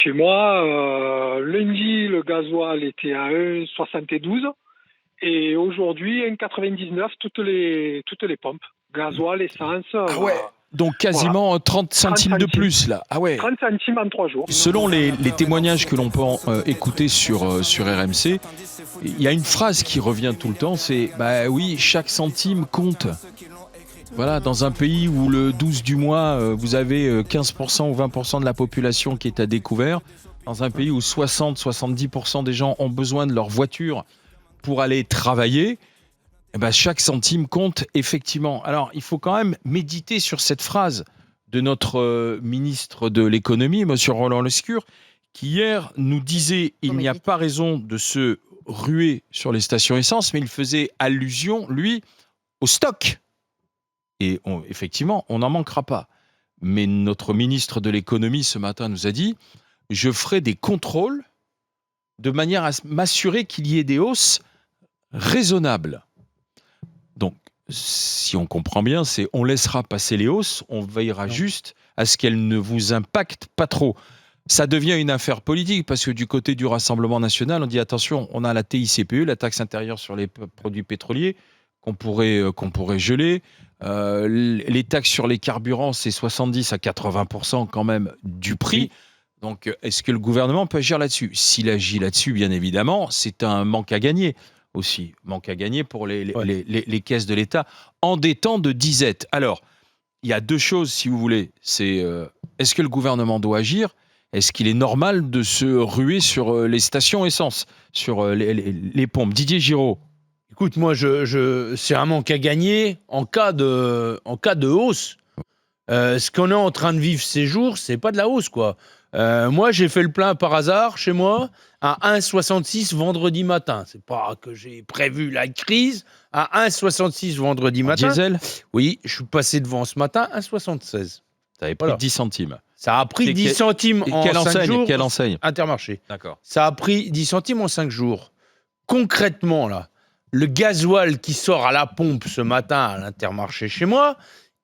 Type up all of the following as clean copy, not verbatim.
Chez moi, lundi, le gasoil était à 1,72 et aujourd'hui, 1,99 toutes les pompes. Gasoil, essence, Ah ouais. Donc voilà. quasiment 30 centimes de plus là. Ah ouais. 30 centimes en 3 jours. Selon les témoignages que l'on peut écouter sur RMC, il y a une phrase qui revient tout le temps, c'est bah oui, chaque centime compte. Voilà, dans un pays où le 12 du mois, vous avez 15% ou 20% de la population qui est à découvert, dans un pays où 60-70% des gens ont besoin de leur voiture pour aller travailler, eh ben, chaque centime compte effectivement. Alors, il faut quand même méditer sur cette phrase de notre ministre de l'économie, M. Roland Lescure, qui hier nous disait « Il n'y a pas raison de se ruer sur les stations essence », mais il faisait allusion, lui, au stock. Et effectivement, on n'en manquera pas. Mais notre ministre de l'économie, ce matin, nous a dit « Je ferai des contrôles de manière à m'assurer qu'il y ait des hausses raisonnables ». Donc, si on comprend bien, c'est on laissera passer les hausses, on veillera juste à ce qu'elles ne vous impactent pas trop. Ça devient une affaire politique parce que du côté du Rassemblement national, on dit attention, on a la TICPE, la taxe intérieure sur les produits pétroliers, qu'on pourrait geler. Les taxes sur les carburants, c'est 70 à 80% quand même du prix. Donc, est-ce que le gouvernement peut agir là-dessus ? S'il agit là-dessus, bien évidemment, c'est un manque à gagner aussi. Manque à gagner pour les caisses de l'État endettant de disettes. Alors, il y a deux choses, si vous voulez. C'est est-ce que le gouvernement doit agir ? Est-ce qu'il est normal de se ruer sur les stations essence, sur les pompes ? Didier Giraud. Écoute, moi, c'est un manque à gagner en cas de hausse. Ce qu'on est en train de vivre ces jours, c'est pas de la hausse, quoi. Moi, j'ai fait le plein par hasard chez moi à 1,66 vendredi matin. C'est pas que j'ai prévu la crise. À 1,66 vendredi matin. Diesel ? Oui, je suis passé devant ce matin à 1,76. Ça avait pris 10 centimes. Ça a pris 10 centimes en 5 jours. Quelle enseigne ? Intermarché. D'accord. Ça a pris 10 centimes en 5 jours. Concrètement, là, le gasoil qui sort à la pompe ce matin à l'Intermarché chez moi,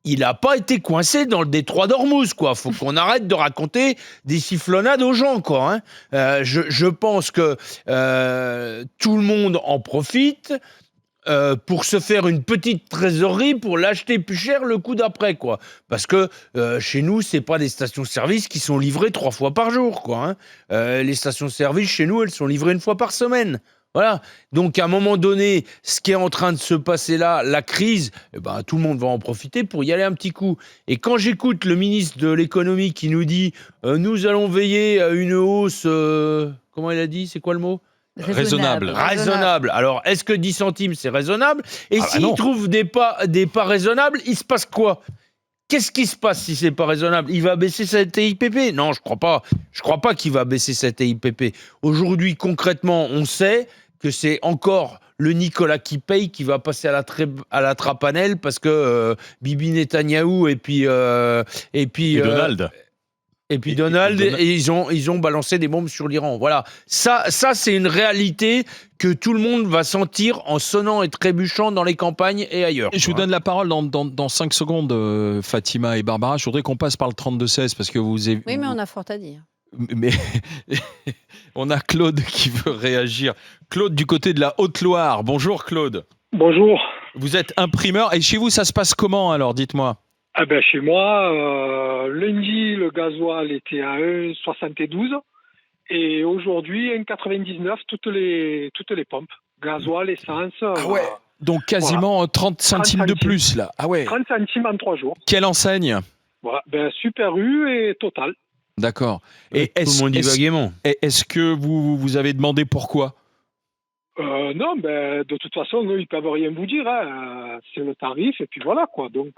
il n'a pas été coincé dans le détroit d'Ormuz, quoi. Faut qu'on arrête de raconter des sifflonnades aux gens, quoi. Hein. Je pense que tout le monde en profite pour se faire une petite trésorerie pour l'acheter plus cher le coup d'après, quoi. Parce que chez nous, c'est pas des stations-service qui sont livrées 3 fois par jour, quoi. Hein. Les stations-service chez nous, elles sont livrées 1 fois par semaine. Voilà. Donc, à un moment donné, ce qui est en train de se passer là, la crise, eh ben, tout le monde va en profiter pour y aller un petit coup. Et quand j'écoute le ministre de l'économie qui nous dit nous allons veiller à une hausse, comment il a dit, c'est quoi le mot ? Raisonnable. Alors, est-ce que 10 centimes, c'est raisonnable ? Et s'il trouve des pas raisonnables, il se passe quoi ? Qu'est-ce qui se passe si c'est pas raisonnable ? Il va baisser sa TIPP ? Non, je crois pas. Je crois pas qu'il va baisser sa TIPP. Aujourd'hui, concrètement, on sait que c'est encore le Nicolas qui paye qui va passer à la trapanelle parce que Bibi Netanyahou et puis Donald. Et puis Donald, ils ont balancé des bombes sur l'Iran. Voilà. Ça c'est une réalité que tout le monde va sentir en sonnant et trébuchant dans les campagnes et ailleurs. Je vous donne la parole dans 5 secondes, Fatima et Barbara. Je voudrais qu'on passe par le 32-16 parce que Oui, mais on a fort à dire. Mais on a Claude qui veut réagir. Claude du côté de la Haute-Loire. Bonjour Claude. Bonjour. Vous êtes imprimeur et chez vous ça se passe comment alors, dites-moi ? Ah ben chez moi, lundi, le gasoil était à 1,72 et aujourd'hui, 1,99 toutes les pompes. Gasoil, essence. Ah ouais. Donc quasiment voilà. 30 centimes de plus là. Ah ouais. 30 centimes en 3 jours. Quelle enseigne ? Voilà, ben Super U et Total. D'accord. Et tout le monde dit vaguement. Est-ce que vous avez demandé pourquoi ? Non, ben de toute façon, eux, ils peuvent rien vous dire. Hein. C'est le tarif et puis voilà quoi. Donc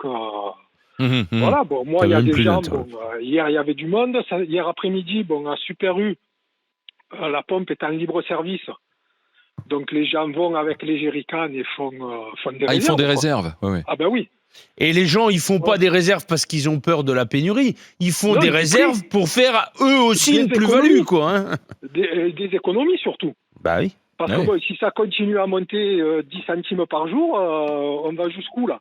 voilà. Bon, moi, il y a des gens. Bon, hier, il y avait du monde. Hier après-midi, bon, à Super U, la pompe est en libre service. Donc les gens vont avec les jerrycans et font des réserves. Ils font des réserves. Ouais. Ah ben oui. Et les gens, ils font pas des réserves parce qu'ils ont peur de la pénurie. Ils font des réserves pour faire eux aussi une plus-value, quoi. Hein. Des économies surtout. Bah oui. Parce que bon, si ça continue à monter 10 centimes par jour, on va jusqu'où là ?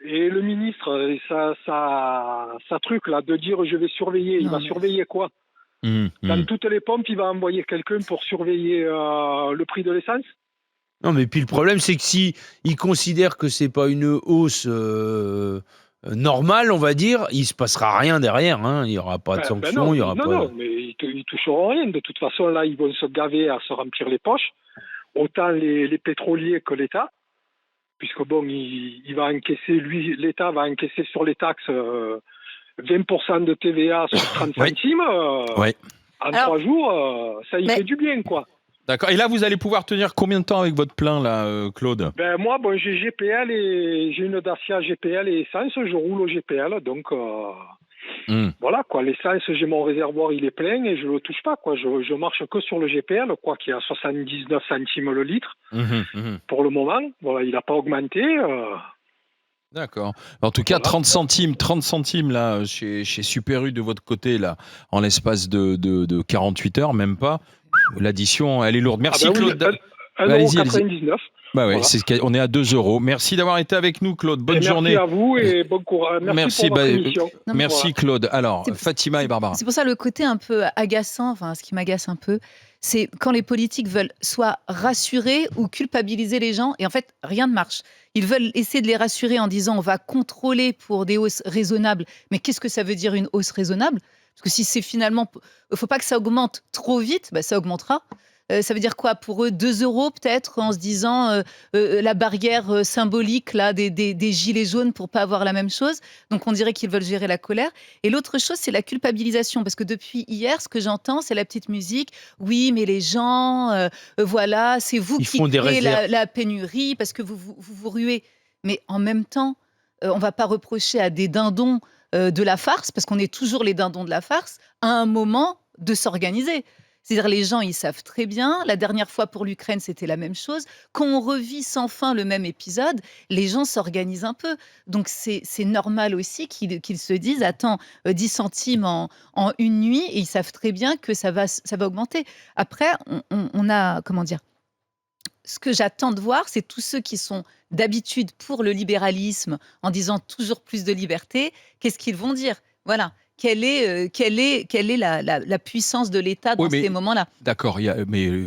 Et le ministre, ça truc là de dire je vais surveiller, il va surveiller quoi ? Dans toutes les pompes, il va envoyer quelqu'un pour surveiller le prix de l'essence. Non, mais puis le problème, c'est que si il considère que c'est pas une hausse normale, on va dire, il se passera rien derrière. Hein. Il n'y aura pas de sanctions, non, il y aura pas. Non, mais ils toucheront rien. De toute façon, là, ils vont se gaver à se remplir les poches. Autant les pétroliers que l'État. Puisque bon, il va encaisser, l'État va encaisser sur les taxes 20% de TVA sur 30 centimes. En 3 jours, ça y fait du bien, quoi. D'accord. Et là, vous allez pouvoir tenir combien de temps avec votre plein, là, Claude ? Moi, j'ai GPL et j'ai une Dacia GPL et essence. Je roule au GPL, donc voilà, quoi. L'essence, j'ai mon réservoir, il est plein et je le touche pas, quoi. Je marche que sur le GPL, quoi, qui est à 79 centimes le litre pour le moment. Voilà, il n'a pas augmenté. D'accord. En tout cas, 30 centimes là chez Super U de votre côté là, en l'espace de 48 heures, même pas. L'addition, elle est lourde. Merci Claude. 1,99 €. Voilà. On est à 2 €. Merci d'avoir été avec nous, Claude. Bonne journée. Merci à vous et bon courage. Merci pour votre émission. Merci Claude. Alors, Fatima et Barbara. C'est pour ça le côté un peu agaçant, ce qui m'agace un peu, c'est quand les politiques veulent soit rassurer ou culpabiliser les gens, et en fait, rien ne marche. Ils veulent essayer de les rassurer en disant on va contrôler pour des hausses raisonnables. Mais qu'est-ce que ça veut dire une hausse raisonnable ? Parce que si c'est finalement... Il ne faut pas que ça augmente trop vite, ça augmentera. Ça veut dire quoi pour eux ? 2 € peut-être, en se disant la barrière symbolique là, des gilets jaunes pour pas avoir la même chose. Donc on dirait qu'ils veulent gérer la colère. Et l'autre chose, c'est la culpabilisation. Parce que depuis hier, ce que j'entends, c'est la petite musique. Oui, mais les gens, voilà, c'est vous qui créez la pénurie parce que vous ruez. Mais en même temps, on ne va pas reprocher à des dindons de la farce, parce qu'on est toujours les dindons de la farce, à un moment de s'organiser. C'est-à-dire les gens, ils savent très bien. La dernière fois pour l'Ukraine, c'était la même chose. Quand on revit sans fin le même épisode, les gens s'organisent un peu. Donc c'est normal aussi qu'ils se disent, attends, 10 centimes en une nuit, et ils savent très bien que ça va augmenter. Après, on a, comment dire, ce que j'attends de voir, c'est tous ceux qui sont d'habitude pour le libéralisme, en disant toujours plus de liberté, qu'est-ce qu'ils vont dire ? Voilà. Quelle est la puissance de l'État dans ces moments-là ? D'accord, il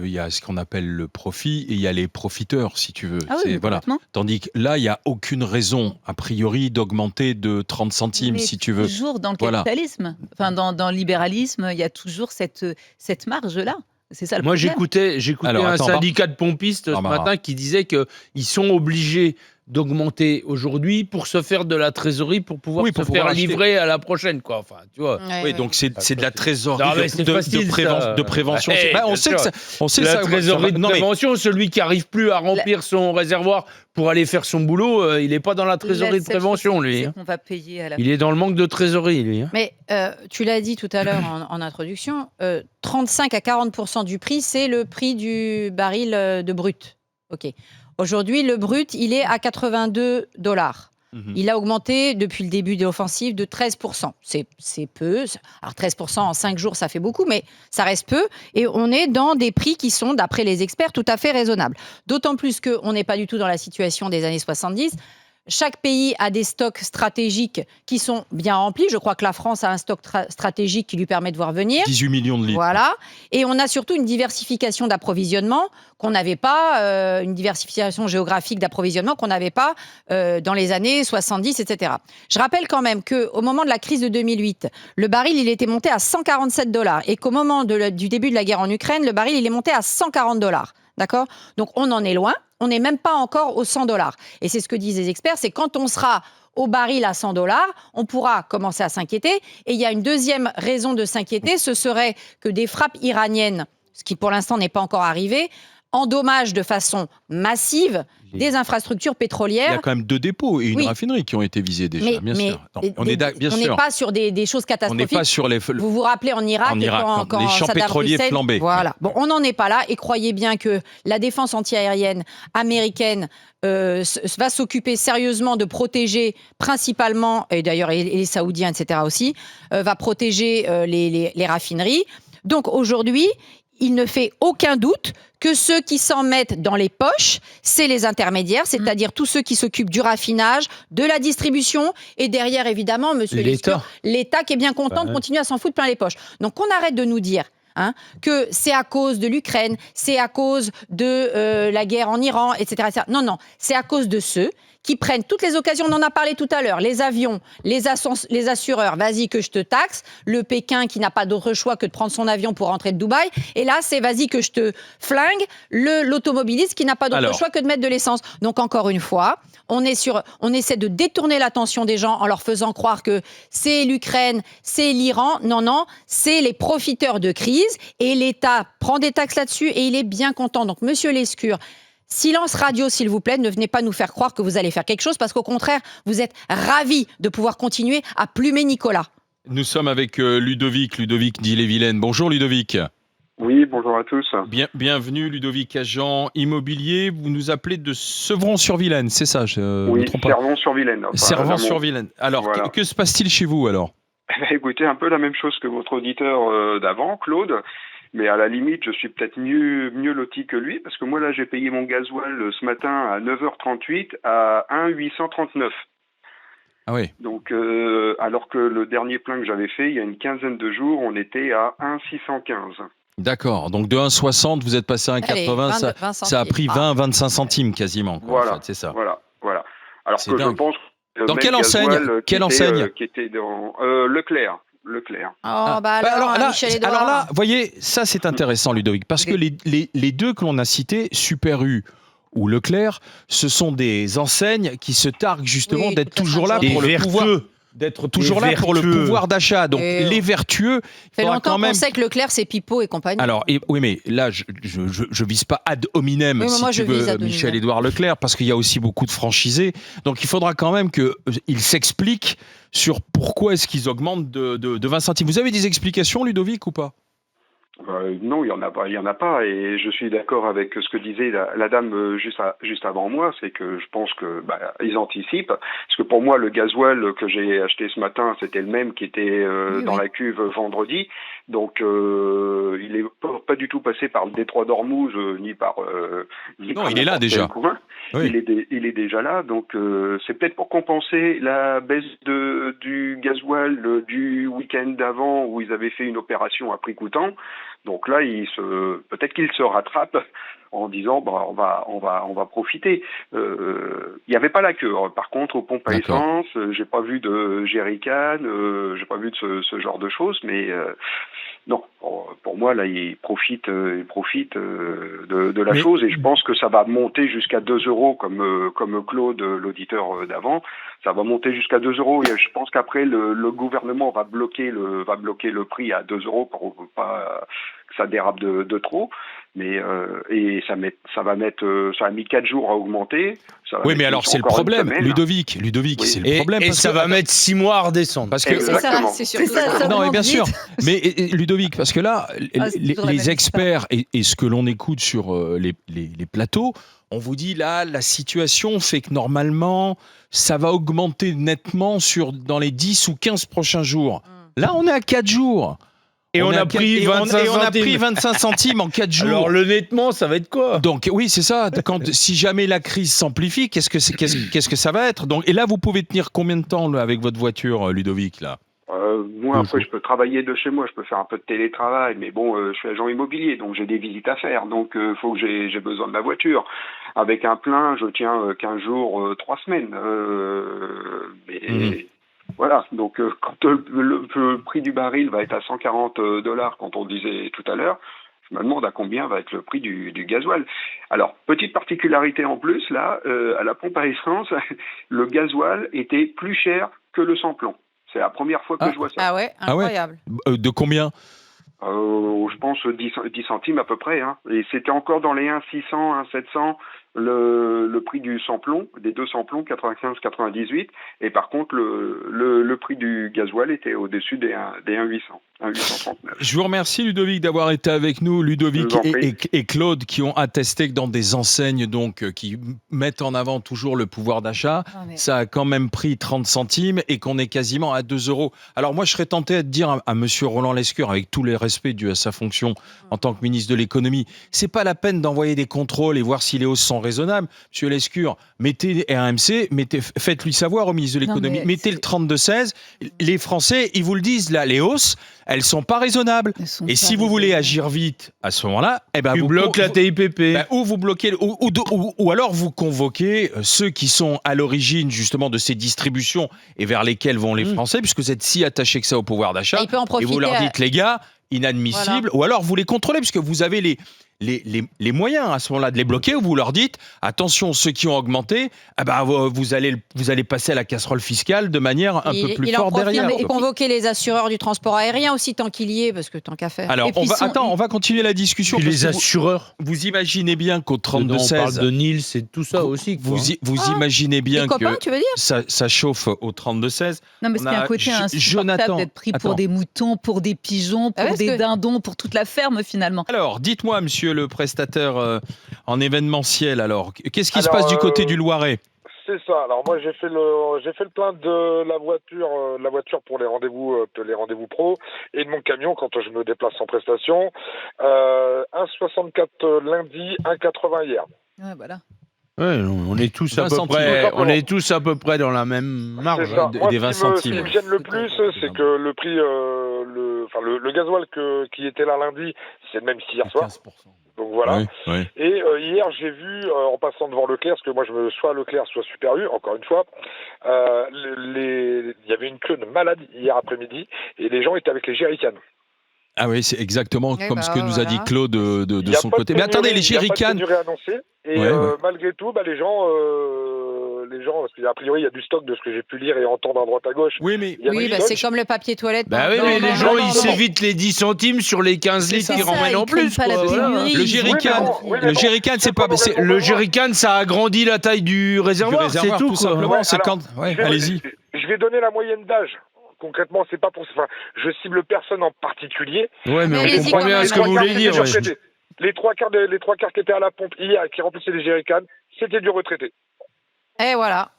y a ce qu'on appelle le profit et il y a les profiteurs, si tu veux. Ah oui, voilà. Tandis que là, il n'y a aucune raison, a priori, d'augmenter de 30 centimes, si tu veux. Toujours dans le capitalisme, dans le libéralisme, il y a toujours cette marge-là. C'est ça le problème. Moi, j'écoutais un syndicat de pompistes ce matin qui disait qu'ils sont obligés d'augmenter aujourd'hui pour se faire de la trésorerie pour pouvoir se faire livrer à la prochaine, quoi. Enfin, tu vois. Donc c'est de la trésorerie de prévention. On sait la ça. Trésorerie de prévention, celui qui n'arrive plus à remplir son réservoir pour aller faire son boulot, il n'est pas dans la trésorerie de prévention, lui. On va payer à la... Il est dans le manque de trésorerie, lui. Mais tu l'as dit tout à l'heure en introduction, 35 à 40% du prix, c'est le prix du baril de brut. Ok. Aujourd'hui, le brut, il est à 82 $. Il a augmenté depuis le début de l'offensive de 13%. C'est peu. Alors 13% en 5 jours, ça fait beaucoup, mais ça reste peu. Et on est dans des prix qui sont, d'après les experts, tout à fait raisonnables. D'autant plus qu'on n'est pas du tout dans la situation des années 70. Chaque pays a des stocks stratégiques qui sont bien remplis. Je crois que la France a un stock stratégique qui lui permet de voir venir. 18 millions de litres. Voilà. Et on a surtout une diversification d'approvisionnement qu'on n'avait pas, une diversification géographique d'approvisionnement qu'on n'avait pas dans les années 70, etc. Je rappelle quand même qu'au moment de la crise de 2008, le baril, il était monté à 147 $ et qu'au moment du début de la guerre en Ukraine, le baril, il est monté à 140 $. D'accord ? Donc, on en est loin. On n'est même pas encore aux 100 $. Et c'est ce que disent les experts, c'est quand on sera au baril à 100 $, on pourra commencer à s'inquiéter. Et il y a une deuxième raison de s'inquiéter, ce serait que des frappes iraniennes, ce qui pour l'instant n'est pas encore arrivé, endommagent de façon massive des infrastructures pétrolières. Il y a quand même 2 dépôts et une raffinerie qui ont été visées déjà, bien sûr. On n'est pas sur des choses catastrophiques. On n'est pas sur les... Vous vous rappelez en Irak quand les champs Saddam pétroliers Hussein, flambaient. Voilà. Bon, on n'en est pas là et croyez bien que la défense antiaérienne américaine va s'occuper sérieusement de protéger principalement, et d'ailleurs et les Saoudiens, etc. aussi, va protéger les raffineries. Donc aujourd'hui, il ne fait aucun doute que ceux qui s'en mettent dans les poches, c'est les intermédiaires, c'est-à-dire tous ceux qui s'occupent du raffinage, de la distribution, et derrière, évidemment, monsieur Lescure, l'État qui est bien content de continuer à s'en foutre plein les poches. Donc, on arrête de nous dire que c'est à cause de l'Ukraine, c'est à cause de la guerre en Iran, etc., etc. Non, non, c'est à cause de ceux qui prennent toutes les occasions, on en a parlé tout à l'heure, les avions, les assureurs, vas-y que je te taxe, le Pékin qui n'a pas d'autre choix que de prendre son avion pour rentrer de Dubaï, et là c'est vas-y que je te flingue, l'automobiliste qui n'a pas d'autre choix que de mettre de l'essence. Donc encore une fois, on essaie de détourner l'attention des gens en leur faisant croire que c'est l'Ukraine, c'est l'Iran. Non, non, c'est les profiteurs de crise, et l'État prend des taxes là-dessus, et il est bien content. Donc monsieur Lescure, silence radio, s'il vous plaît, ne venez pas nous faire croire que vous allez faire quelque chose, parce qu'au contraire, vous êtes ravis de pouvoir continuer à plumer Nicolas. Nous sommes avec Ludovic d'Ille-et-Vilaine. Bonjour Ludovic. Oui, bonjour à tous. Bienvenue Ludovic, agent immobilier. Vous nous appelez de Sevron-sur-Vilaine, c'est ça? Oui, Servon-sur-Vilaine. Servon-sur-Vilaine. Alors, voilà. Que se passe-t-il chez vous alors? Écoutez, un peu la même chose que votre auditeur d'avant, Claude. Mais à la limite, je suis peut-être mieux loti que lui, parce que moi, là, j'ai payé mon gasoil ce matin à 9h38 à 1,839. Ah oui. Donc, alors que le dernier plein que j'avais fait, il y a une quinzaine de jours, on était à 1,615. D'accord. Donc, de 1,60, vous êtes passé à 1,80. Ça a pris 20-25 centimes quasiment. Quoi, voilà, en fait, c'est ça. Voilà. Alors que dingue. Je pense... Dans quelle enseigne qui était dans Leclerc. Alors là, vous voyez, ça c'est intéressant, Ludovic, parce que les deux que l'on a cités, Super U ou Leclerc, ce sont des enseignes qui se targuent justement d'être toujours là pour le pouvoir. D'être toujours là pour le pouvoir d'achat. Donc les vertueux. Ça fait longtemps qu'on sait que Leclerc c'est Pipo et compagnie. Alors oui, mais là je vise pas ad hominem Michel-Édouard Leclerc, parce qu'il y a aussi beaucoup de franchisés. Donc il faudra quand même qu'il s'explique sur pourquoi est-ce qu'ils augmentent de 20 centimes. Vous avez des explications, Ludovic, ou pas? Non, il y en a pas, et je suis d'accord avec ce que disait la dame juste avant moi, c'est que je pense que ils anticipent, parce que pour moi le gasoil que j'ai acheté ce matin, c'était le même qui était dans la cuve vendredi, donc il est pas du tout passé par le détroit d'Ormuz ni par non, il est là déjà. Oui. Il est déjà là, donc c'est peut-être pour compenser la baisse du gasoil du week-end d'avant où ils avaient fait une opération à prix coûtant. Donc là, peut-être qu'ils se rattrapent en disant on va profiter. Il n'y avait pas la queue. Par contre, aux pompes à essence, j'ai pas vu de jerrycan, j'ai pas vu de ce genre de choses, mais non, pour moi là, ils profitent de la chose, et je pense que ça va monter jusqu'à 2 € comme Claude, l'auditeur d'avant. Ça va monter jusqu'à 2 €, et je pense qu'après le gouvernement va bloquer le prix à 2 € pour pas que ça dérape de trop. Mais et ça a mis 4 jours à augmenter. Oui, mais alors c'est le problème, Ludovic, oui. C'est le problème. Et ça va mettre 6 mois à redescendre. Parce que c'est surtout ça. Non, mais bien sûr. Mais Ludovic, parce que là, les experts et ce que l'on écoute sur les plateaux, on vous dit là, la situation fait que normalement, ça va augmenter nettement dans les 10 ou 15 prochains jours. Là, on est à 4 jours. Et on a pris 25 centimes en 4 jours. Alors, honnêtement, ça va être quoi? Donc, oui, c'est ça. Si jamais la crise s'amplifie, qu'est-ce que ça va être? Donc, et là, vous pouvez tenir combien de temps là, avec votre voiture, Ludovic, là? Moi, après, je peux travailler de chez moi, je peux faire un peu de télétravail, mais bon, je suis agent immobilier, donc j'ai des visites à faire, donc faut que j'ai besoin de la voiture. Avec un plein, je tiens 15 jours, 3 semaines. Voilà, donc quand le prix du baril va être à 140 $, quand on disait tout à l'heure, je me demande à combien va être le prix du gasoil. Alors, petite particularité en plus, là, à la pompe à essence, le gasoil était plus cher que le sans-plomb. C'est la première fois que je vois ça. Ah ouais, incroyable. De combien? Je pense 10 centimes à peu près. Hein. Et c'était encore dans les 1,600, 1,700 le prix du sans-plomb, des 2 sans-plomb, 95-98. Et par contre, le prix du gasoil était au-dessus des 1,800. 1,839. Je vous remercie Ludovic d'avoir été avec nous, Ludovic et Claude qui ont attesté que dans des enseignes donc qui mettent en avant toujours le pouvoir d'achat, ça a quand même pris 30 centimes et qu'on est quasiment à 2 €. Alors moi je serais tenté de dire à monsieur Roland Lescure, avec tous les respects dus à sa fonction en tant que ministre de l'économie, c'est pas la peine d'envoyer des contrôles et voir si les hausses sont raisonnables. Monsieur Lescure, mettez RMC, faites-lui savoir au ministre de l'économie, mettez le 32-16, les Français ils vous le disent là, les hausses elles sont pas raisonnables. Et si vous voulez agir vite, à ce moment-là, vous bloquez la TIPP. Ou vous bloquez, ou alors vous convoquez ceux qui sont à l'origine justement de ces distributions et vers lesquelles vont les Français, puisque vous êtes si attachés que ça au pouvoir d'achat. Et vous leur dites, les gars, inadmissible. Voilà. Ou alors vous les contrôlez, puisque vous avez les moyens à ce moment-là de les bloquer, où vous leur dites attention, ceux qui ont augmenté, vous allez passer à la casserole fiscale de manière un peu plus forte derrière. Et convoquer les assureurs du transport aérien aussi, tant qu'il y est, parce que tant qu'à faire. Alors, on va continuer la discussion. Les assureurs. Vous imaginez bien qu'au 32-16. On parle de Nils, c'est tout ça aussi. Vous imaginez bien copains, que tu veux dire ça chauffe au 32-16. Non, mais c'est un côté insupportable d'être pris pour des moutons, pour des pigeons, pour des dindons, pour toute la ferme finalement. Alors, dites-moi, monsieur le prestataire en événementiel, alors, qu'est-ce qui se passe du côté du Loiret ? C'est ça. Alors moi j'ai fait le plein de la voiture pour les rendez-vous pro et de mon camion quand je me déplace en prestation. 1,64 lundi, 1,80 hier. Ouais, voilà. Ouais, on est tous à peu près dans la même marge des 20 centimes. Ce qui me gêne le plus, c'est que le prix, le gasoil qui était là lundi, c'est le même qu'hier soir. 15%. Donc voilà. Oui. Et hier, j'ai vu, en passant devant Leclerc, parce que moi je me soit Leclerc, soit Super U, encore une fois, il y avait une queue de malade hier après-midi, et les gens étaient avec les jerrycans. Ah oui, c'est exactement comme ce que nous a dit Claude de son côté. Mais attendez, les jerrycans. Et malgré tout, les gens, parce qu'a priori il y a du stock de ce que j'ai pu lire et entendre à droite à gauche. Oui, c'est comme le papier toilette. Mais les gens ils s'évitent les 10 centimes sur les 15 litres qu'ils ramènent en plus. Le jerrycan, c'est pas. Le jerrycan, ça agrandit la taille du réservoir, c'est tout simplement. C'est quand. Allez-y. Je vais donner la moyenne d'âge. Concrètement, c'est pas pour. Enfin, je cible personne en particulier. Ouais, mais on comprend bien ce que vous voulez dire. Les trois quarts qui étaient à la pompe hier et qui remplissaient les jerrycans, c'était du retraité. Et voilà.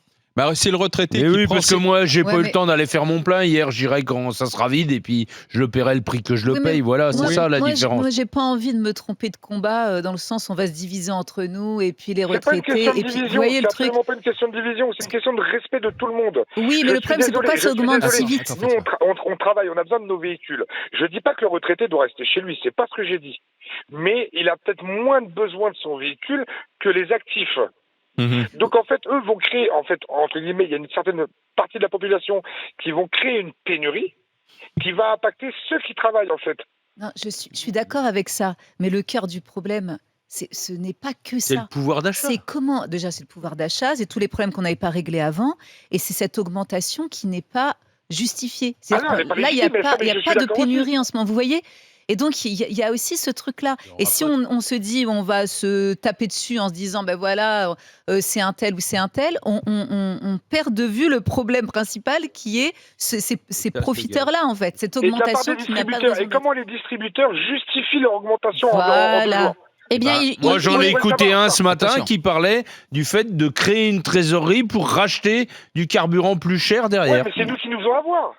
C'est le retraité qui prend... parce que moi, j'ai pas eu le temps d'aller faire mon plein. Hier, j'irai quand ça sera vide et puis je le paierai le prix que je le paye. Voilà, c'est ça la différence. Moi, j'ai pas envie de me tromper de combat dans le sens où on va se diviser entre nous et puis les retraités. Et puis, vous voyez le truc. C'est absolument pas une question de division, c'est une question de respect de tout le monde. Oui, mais le problème, c'est pourquoi ça augmente si vite. Nous, on travaille, on a besoin de nos véhicules. Je dis pas que le retraité doit rester chez lui, c'est pas ce que j'ai dit. Mais il a peut-être moins de besoin de son véhicule que les actifs. Donc en fait, eux vont créer, entre guillemets, il y a une certaine partie de la population qui vont créer une pénurie qui va impacter ceux qui travaillent en fait. Non, je suis d'accord avec ça, mais le cœur du problème, ce n'est pas que ça. C'est le pouvoir d'achat. C'est c'est le pouvoir d'achat, c'est tous les problèmes qu'on n'avait pas réglés avant, et c'est cette augmentation qui n'est pas justifiée. Là, il n'y a pas de pénurie en ce moment, vous voyez ? Et donc, il y a aussi ce truc-là. Et si on se dit, on va se taper dessus en se disant, c'est un tel ou c'est un tel, on perd de vue le problème principal qui est ces profiteurs-là, en fait. Cette augmentation qui n'a pas de raison. Et comment les distributeurs justifient leur augmentation en 2 jours ? Moi, j'en ai écouté un ce matin qui parlait du fait de créer une trésorerie pour racheter du carburant plus cher derrière. Ouais, mais c'est nous qui nous faisons avoir.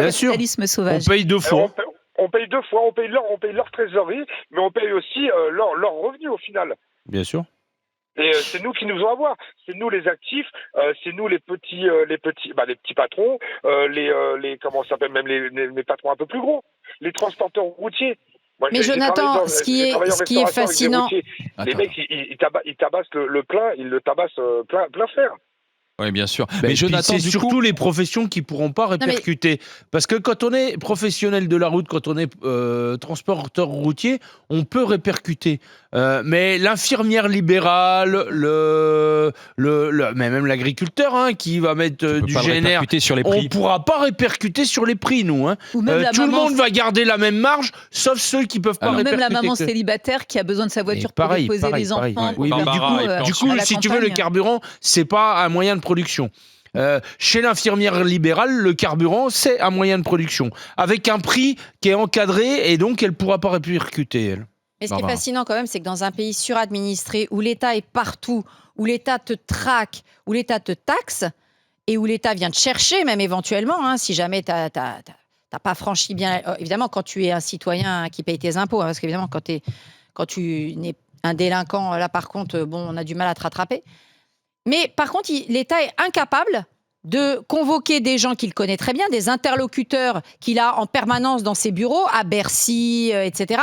Bien sûr. Sauvage. On paye 2 fois. On paye 2 fois, on paye leur trésorerie, mais on paye aussi leurs revenus au final. Bien sûr. Et c'est nous qui nous faisons avoir. C'est nous les actifs, c'est nous les petits patrons, comment ça s'appelle, même les patrons un peu plus gros, les transporteurs routiers. Moi, mais Jonathan, ce qui est fascinant, les mecs ils tabassent le plein, ils le tabassent plein fer. Oui, bien sûr. Mais Jonathan, c'est surtout les professions qui ne pourront pas répercuter. Parce que quand on est professionnel de la route, quand on est transporteur routier, on peut répercuter. Mais l'infirmière libérale, mais même l'agriculteur qui va mettre du GNR, sur les prix. On ne pourra pas répercuter sur les prix, nous. Tout le monde va garder la même marge, sauf ceux qui ne peuvent pas répercuter. Même la maman célibataire qui a besoin de sa voiture pour déposer les enfants. Oui, mais du coup, si tu veux, le carburant, ce n'est pas un moyen de production. Chez l'infirmière libérale, le carburant, c'est un moyen de production, avec un prix qui est encadré et donc elle ne pourra pas répercuter, elle. Mais ce qui est fascinant quand même, c'est que dans un pays suradministré, où l'État est partout, où l'État te traque, où l'État te taxe, et où l'État vient te chercher, même éventuellement, si jamais t'as pas franchi bien... Évidemment, quand tu es un citoyen qui paye tes impôts, parce qu'évidemment, quand tu n'es un délinquant, là, par contre, on a du mal à te rattraper. Mais par contre, l'État est incapable de convoquer des gens qu'il connaît très bien, des interlocuteurs qu'il a en permanence dans ses bureaux, à Bercy, etc.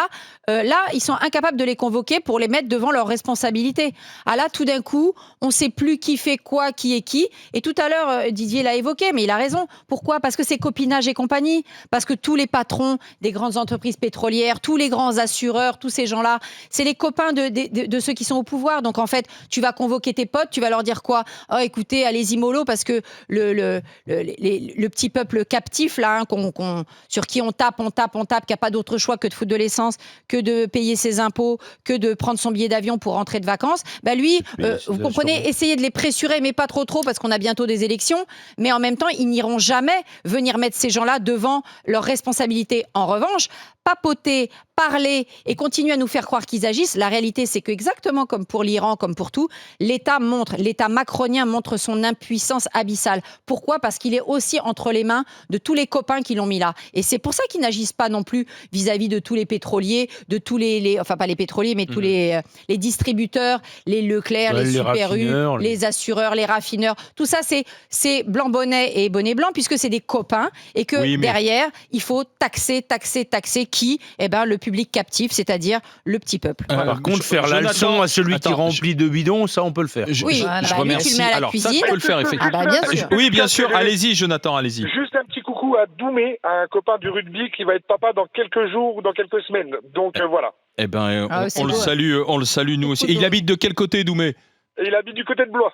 Là, ils sont incapables de les convoquer pour les mettre devant leurs responsabilités. Ah là, tout d'un coup, on ne sait plus qui fait quoi, qui est qui. Et tout à l'heure, Didier l'a évoqué, mais il a raison. Pourquoi ? Parce que c'est copinage et compagnie. Parce que tous les patrons des grandes entreprises pétrolières, tous les grands assureurs, tous ces gens-là, c'est les copains de ceux qui sont au pouvoir. Donc en fait, tu vas convoquer tes potes, tu vas leur dire quoi ? Oh, écoutez, allez-y mollo, parce que le petit peuple captif là, sur qui on tape, qui n'a pas d'autre choix que de foutre de l'essence, que de payer ses impôts, que de prendre son billet d'avion pour rentrer de vacances, lui, vous comprenez, essayez de les pressurer, mais pas trop parce qu'on a bientôt des élections, mais en même temps, ils n'iront jamais venir mettre ces gens-là devant leurs responsabilités. En revanche, papoter, parler et continuer à nous faire croire qu'ils agissent. La réalité, c'est que exactement comme pour l'Iran, comme pour tout, l'État macronien montre son impuissance abyssale. Pourquoi ? Parce qu'il est aussi entre les mains de tous les copains qui l'ont mis là. Et c'est pour ça qu'ils n'agissent pas non plus vis-à-vis de tous les pétroliers, de tous enfin pas les pétroliers, mais tous les distributeurs, les Leclerc, les Super U, les assureurs, les raffineurs. Tout ça, c'est blanc bonnet et bonnet blanc, puisque c'est des copains et que derrière, il faut taxer qui ? Le public captif, c'est-à-dire le petit peuple. Par contre, faire la leçon à celui qui remplit de bidons, ça, on peut le faire. Je remercie. Tu le mets à la cuisine. Ça, on peut le faire, effectivement. Bien sûr. Oui, bien sûr. Allez-y, Jonathan, allez-y. Juste un petit coucou à Doumé, un copain du rugby qui va être papa dans quelques jours ou dans quelques semaines. Donc voilà. Eh ben, on le salue nous aussi. Et il habite de quel côté, Doumé ? Il habite du côté de Blois.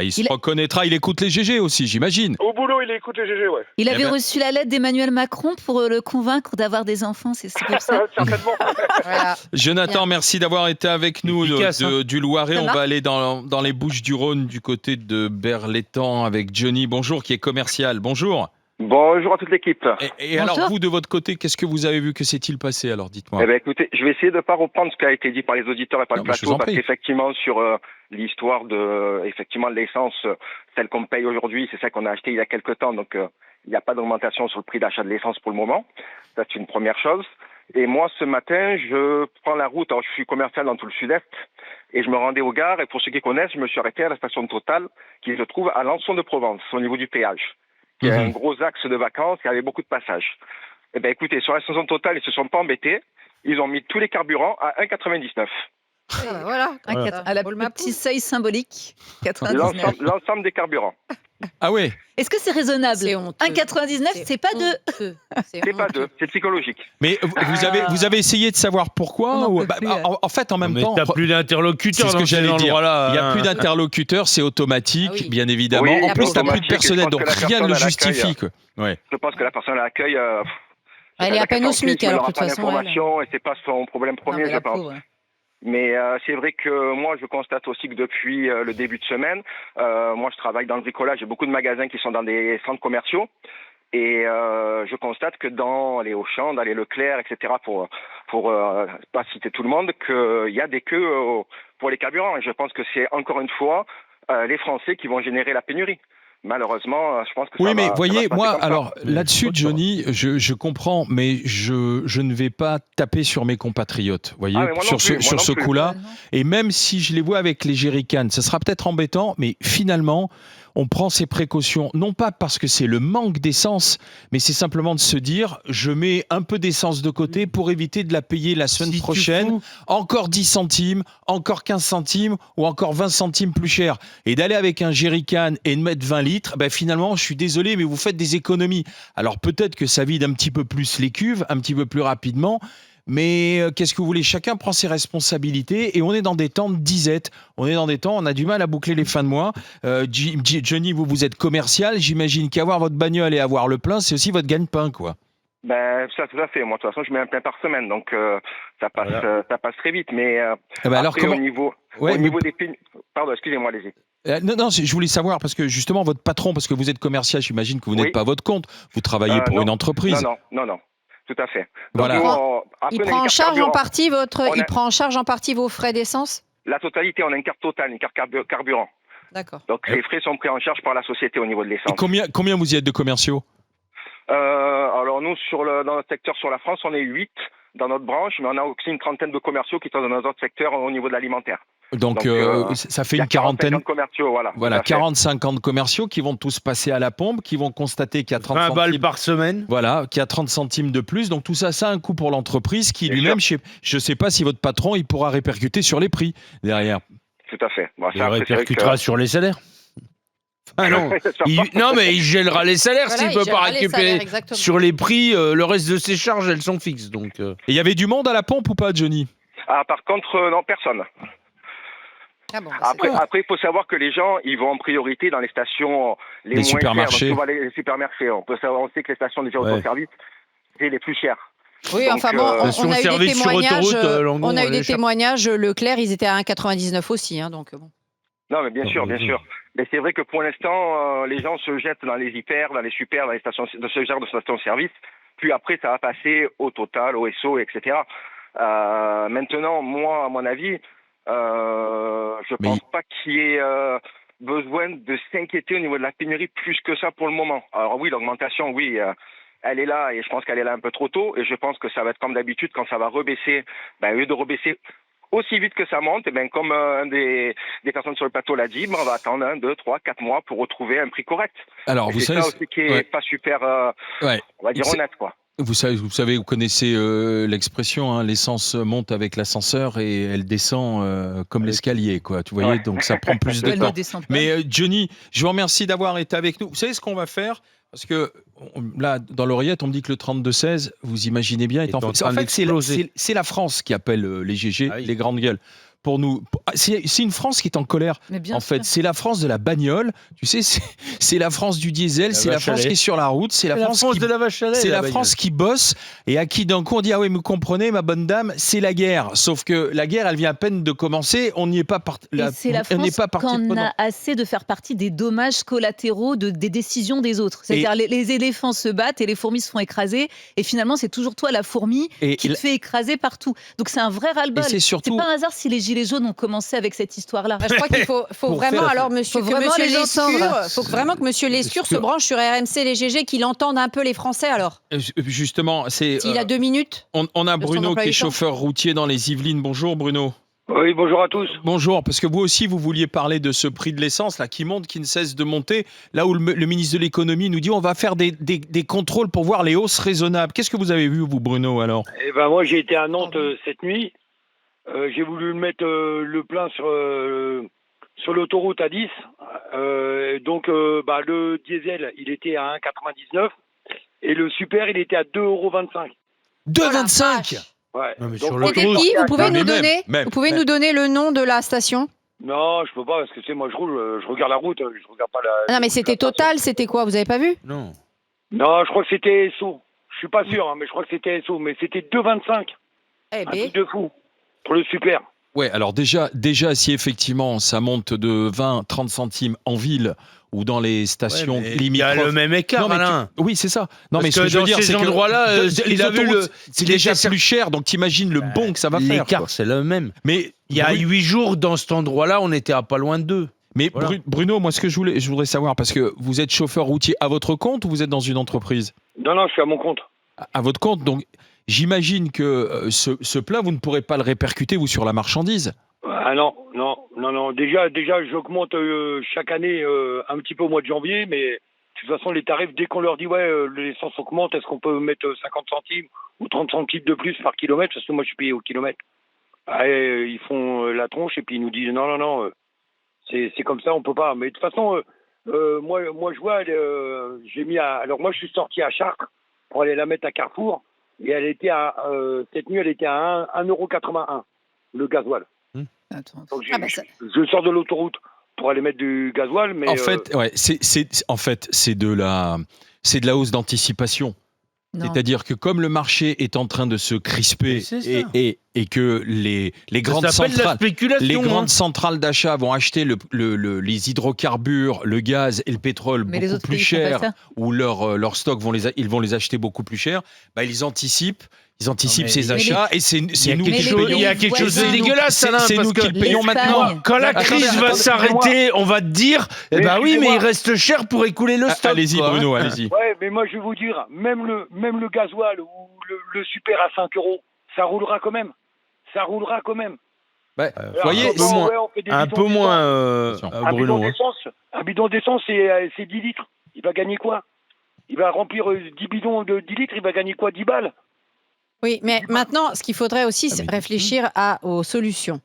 Il se reconnaîtra, il écoute les GG aussi, j'imagine. Au boulot, il écoute les GG, ouais. Il avait reçu la lettre d'Emmanuel Macron pour le convaincre d'avoir des enfants, c'est pour ça. Certainement. Voilà. Jonathan, merci d'avoir été avec nous du Loiret. On va aller dans les Bouches-du-Rhône, du côté de Berlétan, avec Johnny. Bonjour, qui est commercial. Bonjour. Bonjour à toute l'équipe. Et alors, vous, de votre côté, qu'est-ce que vous avez vu ? Que s'est-il passé ? Alors, dites-moi. Écoutez, je vais essayer de ne pas reprendre ce qui a été dit par les auditeurs et par le plateau, parce qu'effectivement, sur l'histoire de l'essence, celle qu'on paye aujourd'hui, c'est celle qu'on a achetée il y a quelques temps, donc il n'y a pas d'augmentation sur le prix d'achat de l'essence pour le moment. Ça, c'est une première chose. Et moi, ce matin, je prends la route, alors je suis commercial dans tout le sud-est, et je me rendais aux gares, et pour ceux qui connaissent, je me suis arrêté à la station Total, qui se trouve à Lançon-de-Provence, au niveau du péage. Il y a un gros axe de vacances, il y avait beaucoup de passages. Écoutez, sur la station Total, ils se sont pas embêtés. Ils ont mis tous les carburants à 1,99. Voilà. À la petit seuil symbolique, 99. L'ensemble des carburants. Ah ouais. Est-ce que c'est raisonnable ? C'est honteux. 1,99, c'est pas 2. C'est pas 2, c'est psychologique. Mais vous avez essayé de savoir pourquoi en fait, en même temps... Mais t'as plus d'interlocuteurs. C'est ce que j'allais dire. Il n'y a plus d'interlocuteurs, c'est automatique, bien évidemment. Oui, en plus, t'as plus de personnel, donc rien ne le justifie. Ouais. Je pense que la personne à l'accueil... elle est à peine au SMIC, alors, de toute façon. Et c'est pas son problème premier, je pense. Mais c'est vrai que moi, je constate aussi que depuis le début de semaine, moi, je travaille dans le bricolage. J'ai beaucoup de magasins qui sont dans des centres commerciaux. Et je constate que dans les Auchan, dans les Leclerc, etc., pour pas citer tout le monde, qu'il y a des queues pour les carburants. Et je pense que c'est, encore une fois, les Français qui vont générer la pénurie. Malheureusement, je pense que oui, mais voyez, moi, alors là-dessus, Johnny, je comprends, mais je ne vais pas taper sur mes compatriotes, voyez, sur ce coup-là. Et même si je les vois avec les jerrycans, ça sera peut-être embêtant, mais finalement, on prend ces précautions, non pas parce que c'est le manque d'essence, mais c'est simplement de se dire, je mets un peu d'essence de côté pour éviter de la payer la semaine prochaine, encore 10 centimes, encore 15 centimes ou encore 20 centimes plus cher. Et d'aller avec un jerrycan et de mettre 20 litres, finalement, je suis désolé, mais vous faites des économies. Alors peut-être que ça vide un petit peu plus les cuves, un petit peu plus rapidement, mais qu'est-ce que vous voulez ? Chacun prend ses responsabilités et on est dans des temps de disette. On est dans des temps, on a du mal à boucler les fins de mois. Johnny, vous êtes commercial. J'imagine qu'avoir votre bagnole et avoir le plein, c'est aussi votre gagne-pain, quoi. Ben, ça, tout à fait. Moi, de toute façon, je mets un plein par semaine, donc ça passe très vite. Mais alors, au niveau des pénuries... Pardon, excusez-moi, allez-y. Non, je voulais savoir, parce que justement, votre patron, parce que vous êtes commercial, j'imagine que vous n'êtes pas à votre compte, vous travaillez pour une entreprise. Non, tout à fait. Donc, voilà. Il prend en charge en partie vos frais d'essence ? La totalité, on a une carte totale, une carte carburant. D'accord. Donc les frais sont pris en charge par la société au niveau de l'essence. Et combien vous y êtes de commerciaux ? Alors nous, dans notre secteur sur la France, on est 8 dans notre branche, mais on a aussi une trentaine de commerciaux qui sont dans notre secteur au niveau de l'alimentaire. Donc ça fait une quarantaine de commerciaux, voilà 40-50 commerciaux qui vont tous passer à la pompe, qui vont constater qu'il y a 30 20 centimes balles par semaine. Voilà, qu'il y a 30 centimes de plus. Donc tout ça a un coût pour l'entreprise qui lui-même, je ne sais pas si votre patron, il pourra répercuter sur les prix derrière. Tout à fait. Il répercutera sur les salaires. Ah non, mais il gèlera les salaires s'il ne peut pas récupérer sur les prix. Le reste de ses charges, elles sont fixes. Donc, Et il y avait du monde à la pompe ou pas, Johnny ? Par contre, non, personne. Ah bon, après, il faut savoir que les gens, ils vont en priorité dans les stations les moins supermarchés. chères. Les supermarchés. On sait que les stations des autoservices, c'est les plus chères. Oui, donc, enfin bon, on a eu des témoignages. On a eu des témoignages. Leclerc, ils étaient à 1,99 aussi, donc bon. Non, mais bien sûr. Mais c'est vrai que pour l'instant, les gens se jettent dans les hyper, dans les super, dans les stations de ce genre de stations-service. Puis après, ça va passer au Total, au Esso, etc. Maintenant, moi, à mon avis, je pense pas qu'il y ait besoin de s'inquiéter au niveau de la pénurie plus que ça pour le moment. Alors oui, l'augmentation, elle est là et je pense qu'elle est là un peu trop tôt. Et je pense que ça va être comme d'habitude quand ça va rebaisser, au lieu de rebaisser aussi vite que ça monte, comme un des personnes sur le plateau l'a dit, on va attendre 1, 2, 3, 4 mois pour retrouver un prix correct. Alors, vous savez, ça aussi qui est pas super, on va dire honnête, quoi. Vous savez, vous connaissez l'expression, l'essence monte avec l'ascenseur et elle descend comme l'escalier, quoi. Tu voyez, donc ça prend plus de temps. Mais Johnny, je vous remercie d'avoir été avec nous. Vous savez ce qu'on va faire ? Parce que là, dans l'oreillette, on me dit que le 32-16, vous imaginez bien, est en fait, c'est la France qui appelle les GG, les grandes gueules. Pour nous, c'est une France qui est en colère. En fait, c'est la France de la bagnole. Tu sais, c'est la France du diesel, c'est la France qui est sur la route, c'est la France de la vache à lait. C'est la France qui bosse et à qui d'un coup on dit mais vous comprenez, ma bonne dame, c'est la guerre. Sauf que la guerre, elle vient à peine de commencer. On n'y est pas parti. C'est la France qu'on a assez de faire partie des dommages collatéraux des décisions des autres. C'est-à-dire les éléphants se battent et les fourmis se font écraser. Et finalement, c'est toujours toi, la fourmi, qui te fait écraser partout. Donc c'est un vrai ras-le-bol. C'est pas un hasard si les Gilets jaunes ont commencé avec cette histoire-là. Je crois qu'il faut vraiment, alors, monsieur Lescure, faut vraiment que monsieur Lescure se branche sur RMC les GG, qu'il entende un peu les Français, alors. Justement, s'il a 2 minutes. On a Bruno qui est chauffeur routier dans les Yvelines. Bonjour Bruno. Oui, bonjour à tous. Bonjour, parce que vous aussi, vous vouliez parler de ce prix de l'essence là qui monte, qui ne cesse de monter, là où le ministre de l'économie nous dit on va faire des contrôles pour voir les hausses raisonnables. Qu'est-ce que vous avez vu, vous, Bruno, alors ? Moi, j'ai été à Nantes cette nuit. J'ai voulu mettre le plein sur l'autoroute à 10. Le diesel, il était à 1,99 et le super, il était à 2,25 €. 2,25 €. Ouais. Donc, sur l'autoroute. Vous pouvez nous donner le nom de la station ? Non, je peux pas parce que moi je roule, je regarde la route, je regarde pas la. Non, mais c'était Total, c'était quoi ? Vous avez pas vu ? Non, je crois que c'était Esso. Je suis pas sûr, mais je crois que c'était Esso, mais c'était 2,25. Un truc de fou. Pour le super. Ouais, alors déjà, si effectivement ça monte de 20-30 centimes en ville ou dans les stations limitrophes. Il y a le même écart, Alain. Oui, c'est ça. Non, mais ce que je veux dire, c'est que endroits-là, c'est déjà plus cher, donc t'imagines le bon que ça va faire. L'écart, c'est le même. Mais il y a 8 jours, dans cet endroit-là, on était à pas loin de 2. Mais voilà. Bruno, moi, ce que je voudrais savoir, parce que vous êtes chauffeur routier à votre compte ou vous êtes dans une entreprise ? Non, je suis à mon compte. À votre compte, donc. J'imagine que ce plein, vous ne pourrez pas le répercuter, vous, sur la marchandise. Ah non. Déjà, j'augmente chaque année un petit peu au mois de janvier, mais de toute façon, les tarifs, dès qu'on leur dit l'essence augmente, est-ce qu'on peut mettre 50 centimes ou 30 centimes de plus par kilomètre ? Parce que moi, je suis payé au kilomètre. Ils font la tronche et puis ils nous disent non, c'est comme ça, on peut pas. Mais de toute façon, moi, je vois, j'ai mis alors moi, je suis sorti à Chartres pour aller la mettre à Carrefour. Et elle était cette nuit, elle était à 1,81 €, le gasoil. Donc je sors de l'autoroute pour aller mettre du gasoil, mais c'est de la hausse d'anticipation. C'est-à-dire que comme le marché est en train de se crisper et que les grandes centrales d'achat vont acheter les hydrocarbures, le gaz et le pétrole beaucoup plus cher, ou leurs stocks ils vont les acheter beaucoup plus cher, ils anticipent ces achats et c'est nous qui payons. Il y a quelque chose de dégueulasse, Alain, c'est nous qui le payons maintenant. Quand la crise va s'arrêter, on va te dire oui, mais il reste cher pour écouler le stock. Allez-y, Bruno, allez-y. Ouais, mais moi je vais vous dire, même le gasoil ou le super à 5 €, ça roulera quand même. Voyez, un peu moins, Bruno. Un bidon d'essence, c'est 10 litres. Il va gagner quoi? Il va remplir 10 bidons de 10 litres, il va gagner quoi? 10 balles? Oui, mais maintenant, ce qu'il faudrait aussi, c'est réfléchir aux solutions.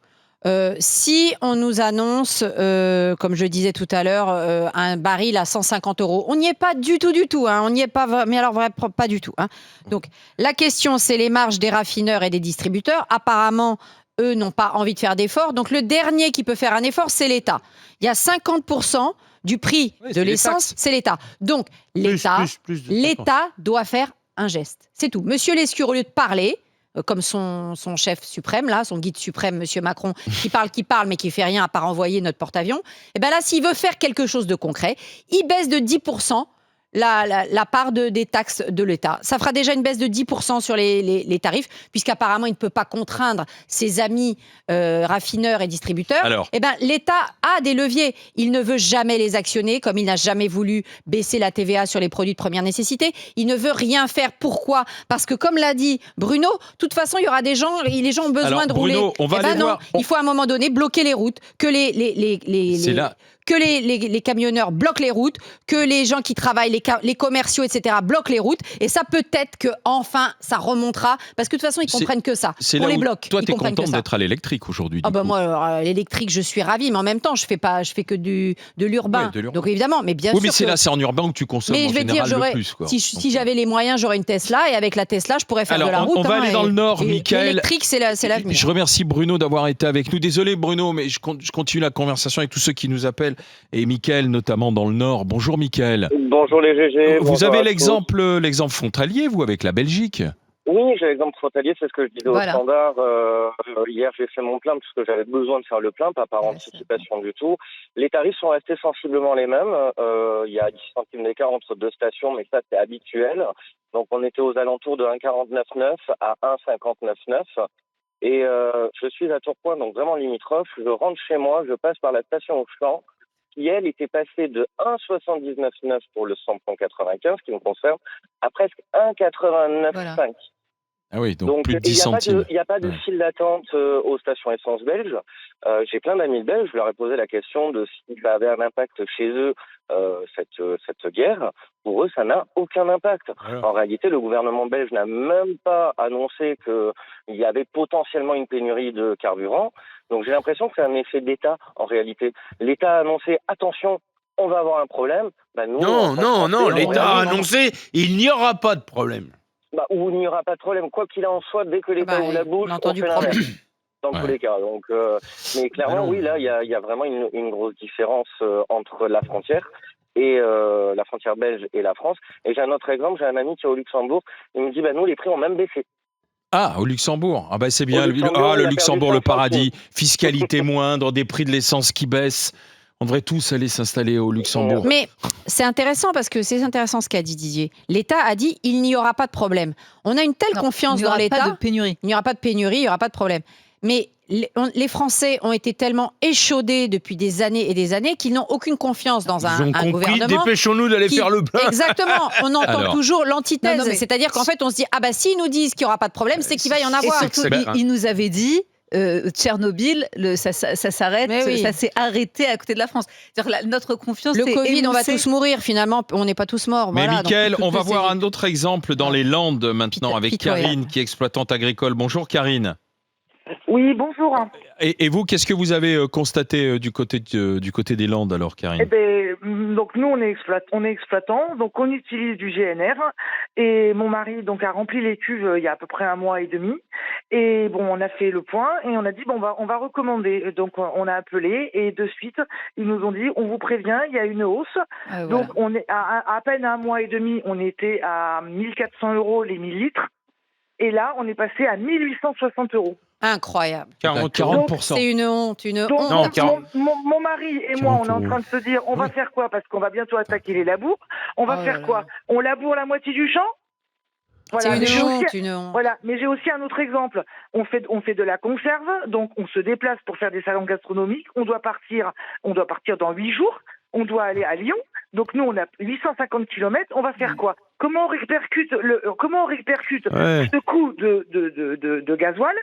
Si on nous annonce, comme je disais tout à l'heure, un baril à 150 €, on n'y est pas du tout, hein, on n'y est pas, mais alors vraiment pas du tout. Hein. Donc la question, c'est les marges des raffineurs et des distributeurs. Apparemment, eux n'ont pas envie de faire d'efforts. Donc le dernier qui peut faire un effort, c'est l'État. Il y a 50% du prix de l'essence, c'est l'État. Donc l'État doit faire un geste. C'est tout. Monsieur Lescure, au lieu de parler, comme son chef suprême, là, son guide suprême, Monsieur Macron, qui parle, mais qui fait rien à part envoyer notre porte-avions, et bien là, s'il veut faire quelque chose de concret, il baisse de 10% la part des taxes de l'État. Ça fera déjà une baisse de 10% sur les tarifs, puisqu'apparemment, il ne peut pas contraindre ses amis raffineurs et distributeurs. Eh ben, l'État a des leviers. Il ne veut jamais les actionner, comme il n'a jamais voulu baisser la TVA sur les produits de première nécessité. Il ne veut rien faire. Pourquoi? Parce que, comme l'a dit Bruno, de toute façon, il y aura des gens, les gens ont besoin de rouler. On va aller voir. Il faut à un moment donné bloquer les routes, que les camionneurs bloquent les routes, que les gens qui travaillent, les commerciaux, etc., bloquent les routes. Et ça, peut-être qu'enfin, ça remontera. Parce que de toute façon, ils comprennent que ça. On les bloque. Toi, tu es contente d'être à l'électrique aujourd'hui. Moi, alors, l'électrique, je suis ravie. Mais en même temps, je fais que de l'urbain. Ouais, donc, évidemment, mais bien sûr. Oui, mais c'est en urbain que tu consommes en général le plus. Quoi. Si j'avais les moyens, j'aurais une Tesla. Et avec la Tesla, je pourrais faire de la route. On va aller dans le Nord, Mickaël. L'électrique, c'est l'avenir. Je remercie Bruno d'avoir été avec nous. Désolé, Bruno, mais je continue la conversation avec tous ceux qui nous appellent. Et Mickaël, notamment dans le Nord. Bonjour, Mickaël. Bonjour les GG. Vous avez l'exemple frontalier, vous, avec la Belgique? Oui, j'ai l'exemple frontalier, c'est ce que je disais au standard. Hier, j'ai fait mon plein parce que j'avais besoin de faire le plein, pas par anticipation du tout. Les tarifs sont restés sensiblement les mêmes. Il y a 10 centimes d'écart entre deux stations, mais ça, c'est habituel. Donc, on était aux alentours de 1,49,9 à 1,59,9. Et je suis à Tourcoing, donc vraiment limitrophe. Je rentre chez moi, je passe par la station Auchan, qui, elle, était passée de 1,79,9 pour le samplon 95, qui me concerne, à presque 1,89,5. Ah oui, donc plus de 10 centimes. Il n'y a pas de file d'attente aux stations essence belges. J'ai plein d'amis belges, je leur ai posé la question de si ça avait un impact chez eux, cette guerre. Pour eux, ça n'a aucun impact. Alors. En réalité, le gouvernement belge n'a même pas annoncé qu'il y avait potentiellement une pénurie de carburant. Donc j'ai l'impression que c'est un effet d'État, en réalité. L'État a annoncé, attention, on va avoir un problème. Non, l'État a annoncé, il n'y aura pas de problème. Ou il n'y aura pas de problème. Quoi qu'il en soit, dès que l'État ouvre la bouche, on fait l'inverse. Dans tous les cas. Donc, mais clairement, oui, là, il y a vraiment une grosse différence entre la frontière et la frontière belge et la France. Et j'ai un autre exemple, j'ai un ami qui est au Luxembourg, il me dit, nous, les prix ont même baissé. Ah, au Luxembourg. Ah c'est bien. Le Luxembourg, le paradis. Fiscalité moindre, des prix de l'essence qui baissent. On devrait tous aller s'installer au Luxembourg. Mais c'est intéressant parce que c'est intéressant ce qu'a dit Didier. L'État a dit il n'y aura pas de problème. On a une telle confiance dans l'État. Il n'y aura pas de pénurie. Il n'y aura pas de pénurie, il n'y aura pas de problème. Mais les Français ont été tellement échaudés depuis des années et des années qu'ils n'ont aucune confiance dans un gouvernement. Dépêchons-nous d'aller faire le plein. Exactement. On entend toujours l'antithèse. C'est-à-dire qu'en fait, on se dit s'ils nous disent qu'il n'y aura pas de problème, c'est qu'il va y en avoir. Et surtout, il nous avait dit. Tchernobyl, ça s'arrête, ça s'est arrêté à côté de la France. C'est-à-dire que notre confiance. Le Covid, on va tous mourir finalement, on n'est pas tous morts. Mais Mickaël, on va voir un autre exemple dans les Landes maintenant avec Karine qui est exploitante agricole. Bonjour Karine. Oui, bonjour. Et vous, qu'est-ce que vous avez constaté du côté des Landes, alors, Karine ? Donc nous, on est exploitants, donc on utilise du GNR. Et mon mari donc a rempli les cuves il y a à peu près 1 mois et demi. Et bon, on a fait le point et on a dit on va recommander. Donc on a appelé et de suite ils nous ont dit on vous prévient, il y a une hausse. Voilà. Donc on est à peine 1 mois et demi, on était à 1 400 € les 1000 litres. Et là, on est passé à 1 860 €. Incroyable. 40%. C'est une honte, donc, honte. Mon mari et moi, on est en train de se dire, on va faire quoi ? Parce qu'on va bientôt attaquer les labours. On va faire quoi ? On laboure la moitié du champ ? Voilà. C'est une honte. Voilà, mais j'ai aussi un autre exemple. On fait de la conserve, donc on se déplace pour faire des salons gastronomiques. On doit partir dans 8 jours. On doit aller à Lyon. Donc nous, on a 850 km. On va faire quoi ? Comment on répercute ce coût de gasoil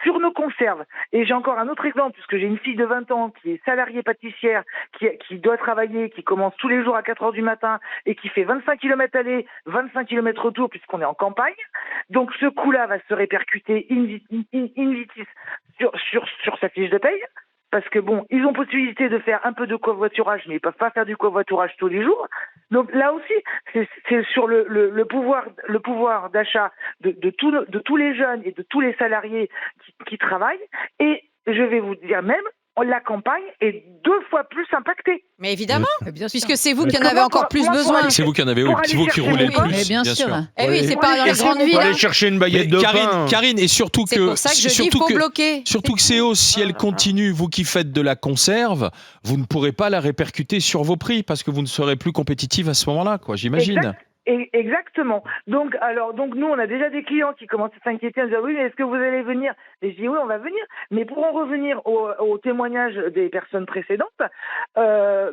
sur nos conserves ? Et j'ai encore un autre exemple, puisque j'ai une fille de 20 ans qui est salariée pâtissière, qui doit travailler, qui commence tous les jours à 4 heures du matin et qui fait 25 km aller, 25 km retour, puisqu'on est en campagne. Donc ce coût-là va se répercuter in vitis sur sa fiche de paye. Parce que bon, ils ont possibilité de faire un peu de covoiturage, mais ils peuvent pas faire du covoiturage tous les jours. Donc là aussi, c'est sur le pouvoir d'achat de tous les jeunes et de tous les salariés qui travaillent. Et je vais vous dire même, la campagne est 2 fois plus impactée. Mais évidemment, puisque c'est vous qui en avez encore plus besoin. C'est vous qui en avez, c'est vous qui roulez le plus. Mais bien sûr. Et oui, c'est pas dans les grandes villes. Aller chercher une baguette de pain. Karine, et surtout que... C'est pour ça que je dis qu'il faut bloquer. Surtout que ces hausses, si elles continuent, vous qui faites de la conserve, vous ne pourrez pas la répercuter sur vos prix, parce que vous ne serez plus compétitive à ce moment-là, quoi, j'imagine. Exactement. Donc nous, on a déjà des clients qui commencent à s'inquiéter, en disant oui, mais est-ce que vous allez venir ? Et je dis oui, on va venir. Mais pour en revenir au témoignage des personnes précédentes,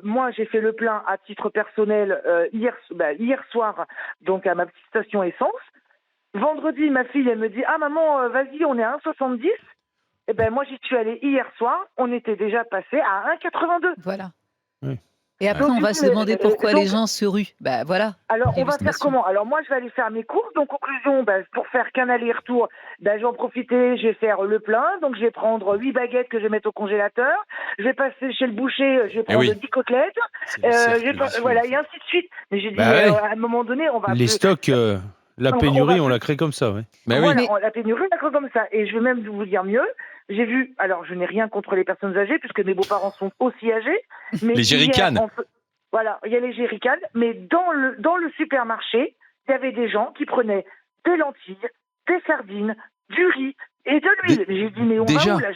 moi, j'ai fait le plein à titre personnel hier soir, donc à ma petite station essence. Vendredi, ma fille, elle me dit ah maman, vas-y, on est à 1,70. Eh ben moi, j'y suis allée hier soir. On était déjà passé à 1,82. Voilà. Oui. Et après, on va se demander pourquoi les gens se ruent. Ben voilà. Alors, on va faire comment ? Alors, moi, je vais aller faire mes courses. Donc, conclusion, pour faire qu'un aller-retour, je vais en profiter, je vais faire le plein. Donc, je vais prendre 8 baguettes que je vais mettre au congélateur. Je vais passer chez le boucher, je vais prendre 10 côtelettes. Voilà, et ainsi de suite. Mais j'ai dit, à un moment donné, on va... Les stocks... La pénurie, on la crée comme ça, oui. La pénurie, on la crée comme ça. Et je vais même vous dire mieux. J'ai vu, alors je n'ai rien contre les personnes âgées, puisque mes beaux-parents sont aussi âgés. Mais les jerrycans. Voilà, il y a les jerrycans. Mais dans le supermarché, il y avait des gens qui prenaient des lentilles, des sardines, du riz et de l'huile. J'ai dit, mais on va où là ?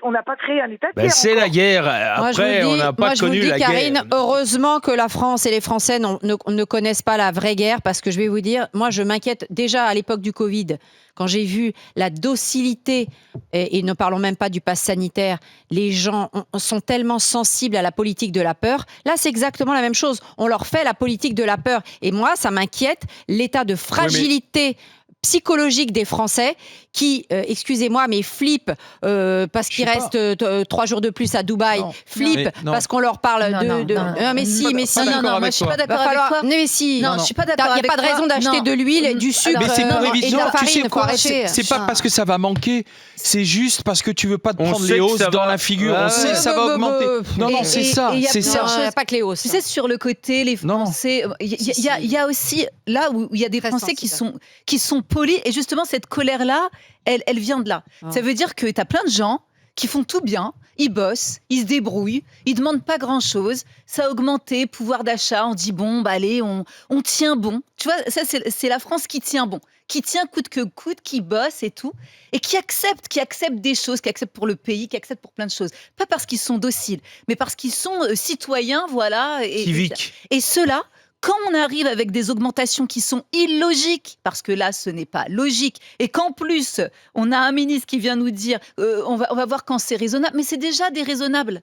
On n'a pas créé un état de guerre. C'est la guerre. Après, on n'a pas connu la guerre. Karine, heureusement que la France et les Français ne connaissent pas la vraie guerre, parce que je vais vous dire, moi, je m'inquiète déjà à l'époque du Covid, quand j'ai vu la docilité, et ne parlons même pas du pass sanitaire, les gens sont tellement sensibles à la politique de la peur. Là, c'est exactement la même chose. On leur fait la politique de la peur. Et moi, ça m'inquiète, l'état de fragilité psychologique des Français qui, excusez-moi, mais flippent parce qu'ils restent 3 jours de plus à Dubaï, flippent parce qu'on leur parle Non, mais si. Moi, je suis pas d'accord avec toi. Mais si. Non, je suis pas d'accord avec toi. Il n'y a pas de raison d'acheter de l'huile, du sucre mais c'est pour et de la farine. Tu sais quoi, c'est pas parce que ça va manquer, c'est juste parce que tu veux pas te prendre les hausses dans la figure. On sait que ça va augmenter. Non, c'est ça. C'est ça. Il n'y a pas que les hausses. Tu sais, sur le côté, les Français, il y a aussi là où il y a des Français qui sont polis, et justement cette colère-là, elle vient de là. Ça veut dire que tu as plein de gens qui font tout bien, ils bossent, ils se débrouillent, ils demandent pas grand-chose, ça a augmenté, pouvoir d'achat, on dit bon, allez, on tient bon. Tu vois, ça c'est la France qui tient bon, qui tient coûte que coûte, qui bosse et tout, et qui accepte des choses, qui accepte pour le pays, qui accepte pour plein de choses. Pas parce qu'ils sont dociles, mais parce qu'ils sont citoyens, voilà. Et ceux-là, quand on arrive avec des augmentations qui sont illogiques, parce que là, ce n'est pas logique, et qu'en plus, on a un ministre qui vient nous dire on va voir quand c'est raisonnable, mais c'est déjà déraisonnable.